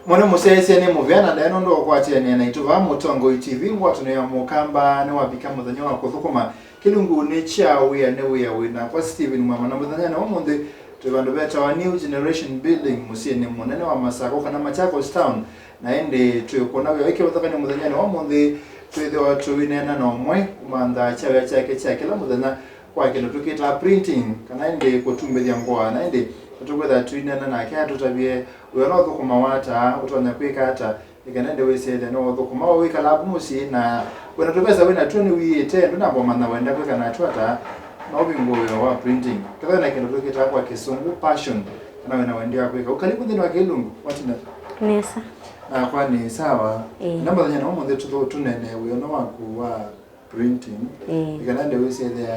Mwana musese ne muvyana ndano ndo kwatene na ituva mutongo TV Ngua tuneya mukamba ne wabika muthanya wa kuthukuma kilungu ne chawe ya ne we na kwa Steven mama na muthanya na omunde tubandu beta wa new generation building musiene munene wa Masako kana Machakos town na ende tuyokona we wike uthakane muthanya na omunde twethe watu winena na omwe kumanda chawe chake la muthanya kwa kino tukita printing kana ende Kutumbithya Ngua na ende tukwetha twinena na kya tutabie we no thukuma wata utonya kwika hata ikanende wesede no thukuma wika labu musi na wena tupesa wena tuni wiite ndonabo manna wenda kwika na twata no bingo wa printing kada na kino tukita kwa Kisungu passion kana wena wendia kwika ukalibu ndino wa Kilungu watina nesa na kwa ni sawa namba nya no monde tuto tunene we no waku wa printing ikanende wesede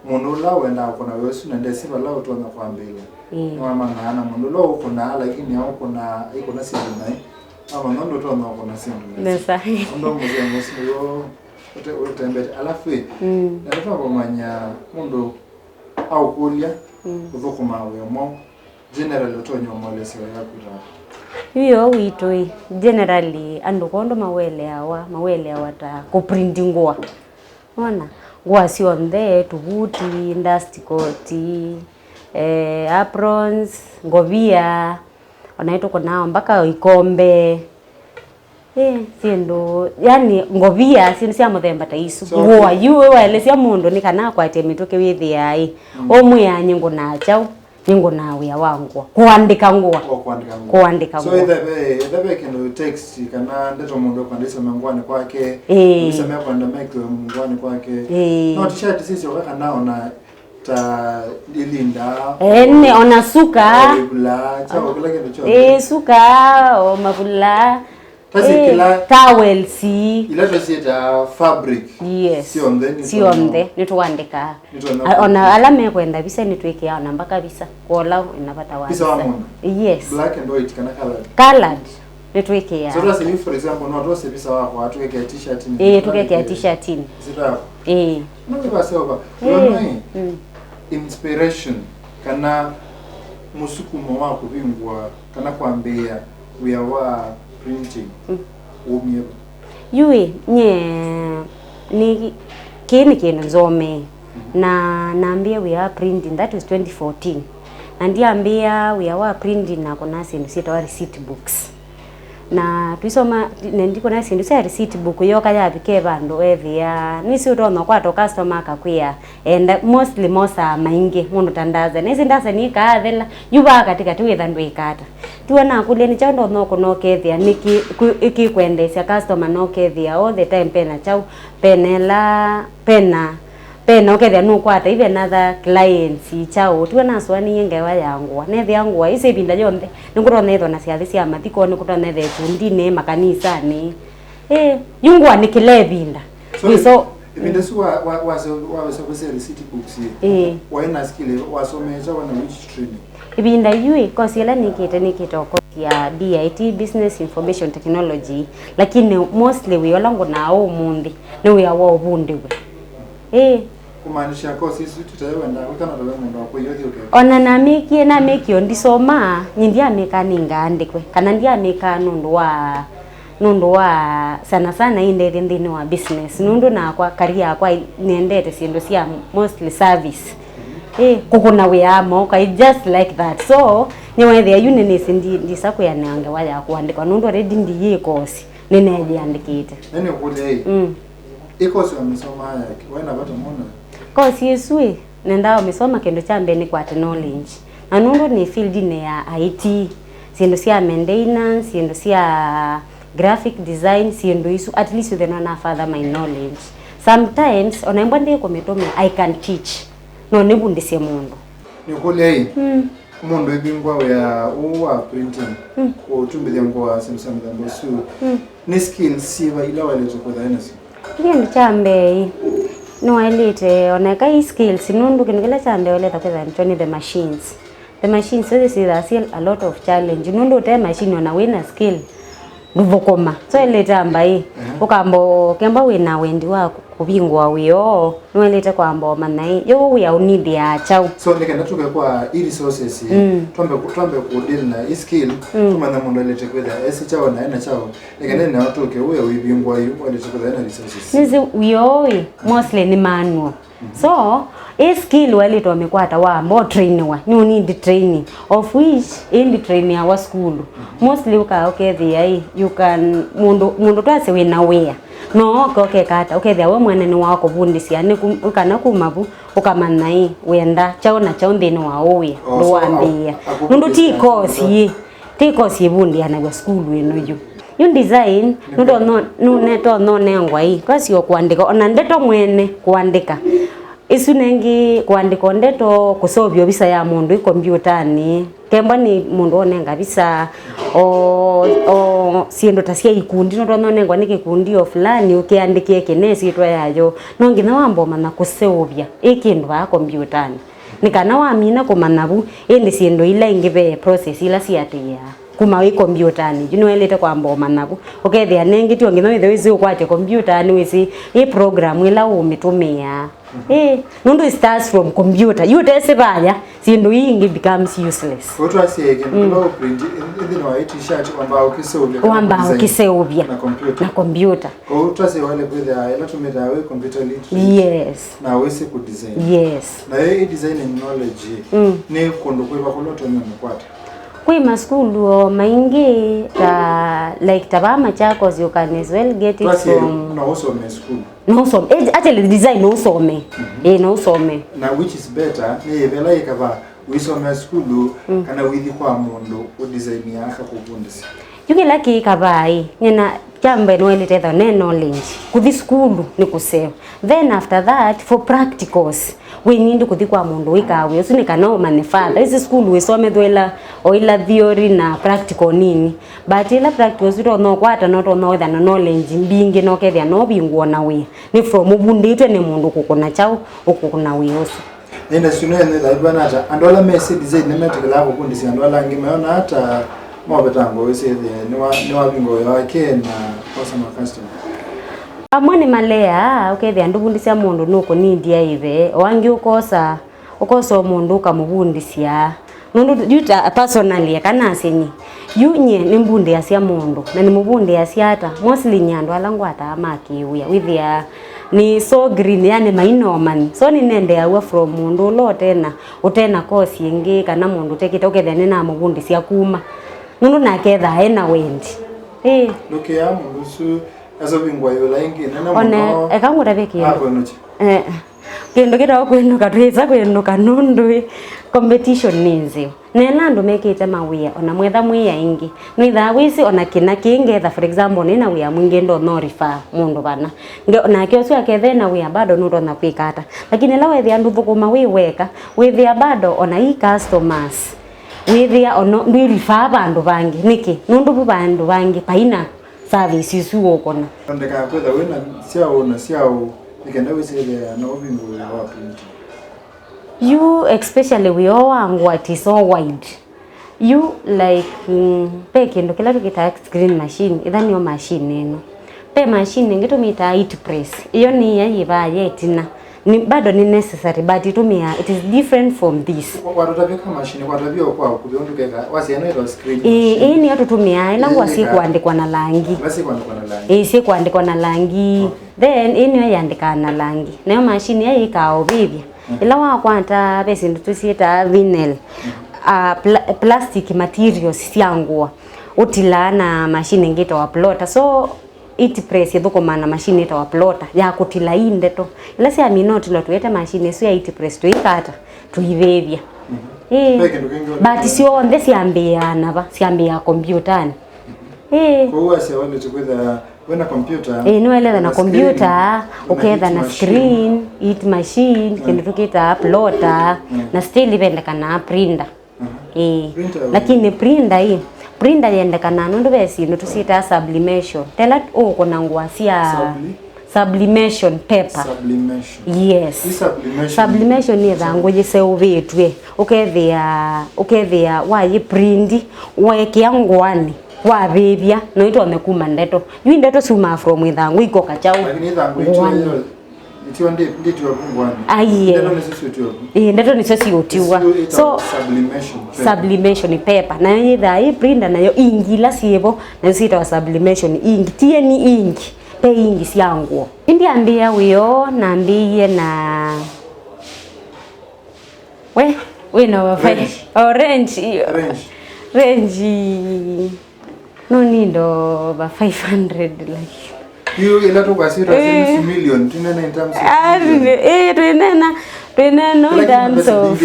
munula wenda kuna wesu nende siba lao tuona kwa mbele mama ngana mundulo kuna lakini hao kuna iko na simu naye mama ndo ndo tuona kuna simu nesa ndo mzee msio utembe alafu na tufa bomanya mundu au kulia kuzokuma we mo general utonyo molese ya kura hiyo witoi generally andokondo mawele awa ta ko printing Ngua ona Ngua sio ndhe tuguti industry koti aprons ngovia onaito kunao mpaka ikombe sindo yani ngovia sinisia muthemba ta isu Ngua yuwe wale sia mundu nikana kwa temitoke withi ai omwe yanyu na chao ningo na wia wangu kuandika Ngua so ithebe kendo text kana ndeto mundu kwandisa mangwani kwake usemea kwanda make mangwani kwake no t-shirt sisi wakaka nao na ta dilinda ne ona suka bla chao kila kitu chote suka o mabula kila towel si ila tosita fabric yes sio mde nituandika ona alame kwenda visa nitweke ona mpaka visa kola inapata wapi visa wamu yes black and white kana colored nitweke ya so that's if for example no to visa wako watu weke t-shirt ni tukeke t-shirt ni sita no basi over inspiration kana musukumo wako bingwa kana kwambia we are printing umye yue ni kini nzome na naambia we are printing that was 2014 and ambia we are printing na kuna sita wa receipt books na tuisoma ndiko na sindu receipt book yoka ya bike bando evia nisi utono kwa to customer akakwia and mostly mosa maingi mundu tandaza nisi ndasa ni kathela yuba katika tuwetha ndwikata tuona kule ni chando no kono kethia niki ikikwendesya customer no kethia all the time pena chau pena okethia no kwata even another clients chao tuona swani yengewa yangwa nethi yangwa ise binda yonde ngurona etho na ciathi cia mathiko ni kutona ethe tundine makanisa ni yungwa ni kilebinda so ibinda su wa receipt books waina skill wasomeja wana which training ibinda yui kosi ela nikite kosi ya DIT business information technology lakini mostly we olango na umundi ni we awo obundi we kumaanisha kosi sisi tutawenda ukana ndo mundu wako yothi ona na meki ndisoma nyindia meka ningandikwe kana ndia meka nundu wa sana inde ndini wa business nundu na kwa career kwa niendete sindu cia mostly service kukuna we amo kai just like that so niwethe uninis ndisaku ya nange waya kuandika nundu already ndiye kosi nineje andikite nene kule ikosi wamesoma yake waina bata mona kosi yesui nenda wamesoma kendo cha mbeni kwa knowledge na nundu ni field ne ya IT sindu cia maintenance sindu cia graphic design sindu isu at least they know na further my knowledge sometimes onaimba ndi kometome I can teach no nebundise mundu ni kule mundu ibingwa ya uwa printing Kutumbithya Ngua simsama mbosu ni skills siva ila wale tukotha enasi ndio chambe no elite oneka skills nundu kinigela chande wale takweza ntoni the machines so this is a lot of challenge nundu te machine ona wina skill nduvokoma so elite ambai ukambo kemba wina wendi wako kubingwa wio nwelete kwa mboma nai yo we need ya chau so nikenda tuke kwa resources tombe ku deal na skill tumana mundu lete kwetha esi chao na ena chao nikenda na watu ke we bingwa yu lete kwetha na resources nizi wio mostly ni manual so skill wale to amekwata wa more training wa you need training of which in the training our school mostly okay there you can mundu twase we na where no okay kata okay there we mwanene wako bundisia ni kana kumabu ukamanai wenda chao na chao ndeni wa owe ndo wambia mundu ti course bundi ana wa school we no you design no neto no nengwa hii kasi yo kuandika ona ndeto mwene kuandika isu nengi kuandika ndeto kusobyo bisa ya mundu ikompyutani kemba ni mundu onenga bisa o siendo tasia ikundi no nengwa nikikundi fulani ukiandikie kinesi twa yayo nongi na wambo mana kuseobya ikindu ba kompyutani nikana wamina kumanabu indi siendo ila ingibe process ila siatia kuma wi kompyutani junwelete kwa mboma nabu okay there nengi ti ongino ithe wizi ukwate kompyutani wisi i program ila umitumia nundu starts from computer you tese baya sindu ingi becomes useless what was saying no print in the t-shirt kwamba ukiseubya na computer what was wale kwetha ila tumeta we computer literacy yes na wese ku design yes na we design knowledge ne kondo kweba kuloto ni mkwata kui maskulu maingi ta like tabama chako you can as well get it from no also my school no so actually the design no so me no so me now which is better ni vela ikava we so my school kana withi kwa mundu o design yaka kubundisa yuki laki kabai nyina chambe nwele tetha ne knowledge kuthi school ni kuseo then after that for practicals we need kuthi kwa mundu wikawe usinika no manifada isi school we so medwela oila theory na practical nini but ila practicals we don't know kwata not know the knowledge mbingi no kethia no bingwo na we ni from ubunditwe ni mundu kukuna chao ukukuna we oso nenda sunene la banata andola message design ne metikala kubundisa andola ngimeona hata mwabetango wese ni wabingo yake na customer amone malea okay the ndubundisia mundu nuko nindia ive wangi ukosa mundu kamubundisia mundu juta personally kana senyi yunye nimbundi asia mundu na nimubundi asiata mostly nyando alangu atamakiuya withia ni so green yani mainoman so ni nende awa from mundu lo tena utena course ingi kana mundu tekita okay na mubundi sia kuma mundu naketha ena wendi loke ya mundu su aso bingwa yo laingi nana muno one ekangura beki kendo kira okwenuka tweza kwenuka nundu competition ninzi nena ndo mekete mawia ona mwetha mwiya ingi nwitha wisi ona kina kingetha for example nina wia mwingi ndo no refer mundu bana na kiosu akethe na wia bado nundo na kwikata lakini la wethi andu thukuma wi weka withia bado ona i customers withia ono ndi refer bandu bangi niki nundu bu bandu bangi paina services ukona ndeka kwetha wina siao ikenda wisele na obingo wa print you especially we all Ngua it is so wide you like pekendo kila tukita screen machine idhani yo machine neno pe machine ngitumita it press iyo ni yayiba yetina ni bado ni necessary but itumia it is different from this watotavika machine kwatabio kwa kubiondukeka wasieno ilo screen ni yotutumia ina wasi kuandikwa na langi si kuandikwa na langi then ino yandika na langi nayo machine yayikao bibia ila wakwanta besindu tusieta vinyl plastic materials siangua utila na machine ngito wa plotter so it press yethukuma na machine ita wa plotter ya kutila inde to ila si amino tilo tuete machine so ya it press tuikata tuivevia but sio on this siambia computani kwa hiyo wale tukwenda wena computer niweleza na computer uketha na screen it machine kindu tukita plotter na still ibendeka na printer lakini printer yendeka na nundu besi ndo tusita sublimation tela uko na Ngua sia sublimation paper yes sublimation ni thangu jise uvetwe ukethia wa yi print weke Nguani wa bebia no ito nekuma ndeto yu ndeto suma from ithangu iko kachau lakini ithangu ito itiwa ndito yakungwana aiye ndio nisisutiwa ndeto niso siutiwa so sublimation paper na yitha hii printer nayo ingila siebo na sita sublimation ingi tie ni ingi pe ingi sianguo indi ambia wiyo na ambiye na we no range no nindo ba 500 like you ila to kwasira million tunena in terms of tunena no terms of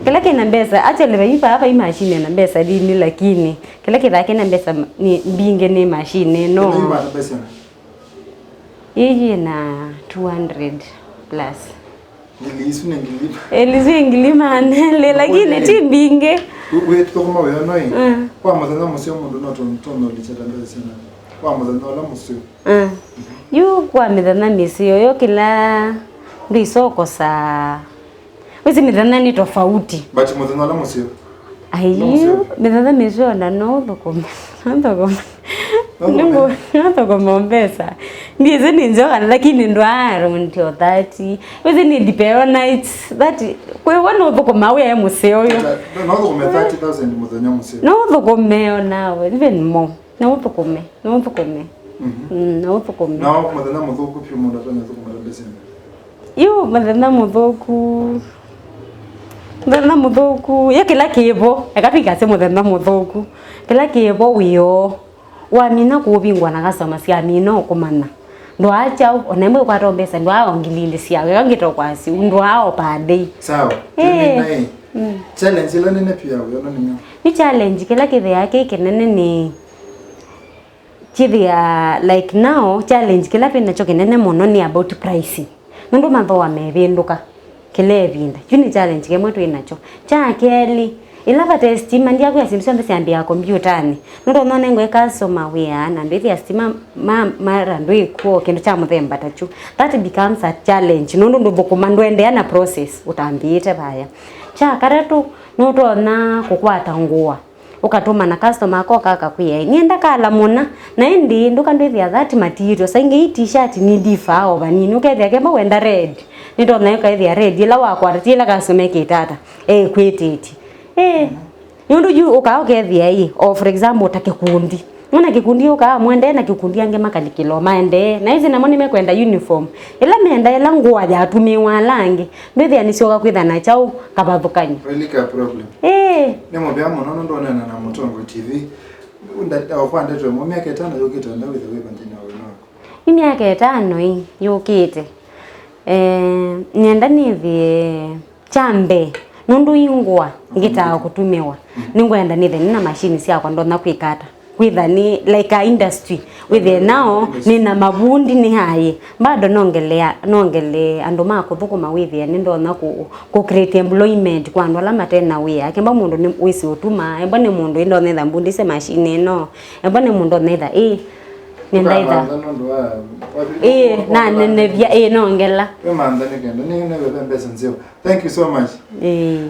kila kina mbesa actually baipa hapa hii machine na mbesa dini lakini kila kidhake na mbesa ni binge ni machine no yeye na 200 plus Elisu ngilima nele lakini timbinge we to kama wewe noi kwa madhana musio mundu no tono lichata mbesa kwa madhana la musio yu kwa midhana misio yo kila ndisoko sa wezi midhana ni tofauti but madhana la musio ayo midhana misio na no Nungu mbesa ndize ninjoka lakini ndwaro until 30 wezi ni dipeo nights that kwe wana uthoko mawe ya museo yo no uthoko 30,000 mudhanya museo no uthoko meo nawe even more no uthoko me no uthoko madhana mudhoku pio mundu atanya uthoko marabesa yo madhana mudhoku ya kila kibo akapika se madhana mudhoku kila kibo wiyo wamina kubingwa na gasoma sia mino kumana ndo acha onemwe kwa rombesa ndo aongilile sia ngito kwasi ndo ao pade sawa nai challenge ile nene pia unaona ni challenge kila kidhe yake kinene ni chithia like now challenge kila pena choke nene mono ni about pricing ndo mambo wamevinduka kile vinda yuni challenge kemwe tu inacho cha keli ilava testima ndia kwa simsombe siambia kompyutani ndo none ngweka soma wea na ndithi ya stima mara ndo ikuo kindu cha muthemba tachu that becomes a challenge ndo bokomando endeana process utambiite baya cha karatu ndo na kukwata Ngua ukatuma na customer ako kaka kuya nienda kala muna na ndi ndo kandithi ya that material sainge hii t-shirt ni difa over nini ukethia kema wenda red ndo na ukethia red ila wakwaratila kasomeke tata kwetiti yundu yu ukaogethia hii or for example utakikundi mwana kikundi uka mwende na kikundi ange makalikilo maende na hizi namoni mekwenda uniform ila meenda ila Ngua ya tumiwa langi ndithi anisioka kwithana chau kabathukanya really ka problem nemo bya mono ndo nena na Mutongo TV unda okwande twa mo miaka 5 yokita na with the way bandina wako miaka 5 hii yokite nyenda nithi chambe nundu ingwa ngita kutumiwa ningwenda nithe nina machine cia kwa ndo na kwikata kwitha ni like a industry with now nina mabundi ni haye bado nongele ando makuthuko mawithia ni ndo na ku create employment kwa ndo alama tena wia kemba mundu ni wisi utuma emba ni mundu ndo netha mbundi se machine no emba ni mundu netha nendaitha na nenevia nongela emanda nikenda ni bembesa nzio thank you so much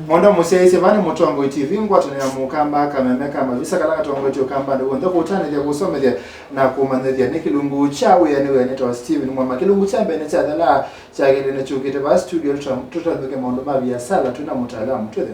mondo musiaise vani Mutongo TV Ngua tunaya mukamba kamemeka mavisa kala katongo tyo kamba ndo ndo kutana ya kusomethia na kumanethia ni kilungu chawe ya niwe anetwa Steven Ngwa kilungu chambe ne chathala chagele ne chukite ba studio tutathuke mondo mavia sala tuna mutaalamu twethe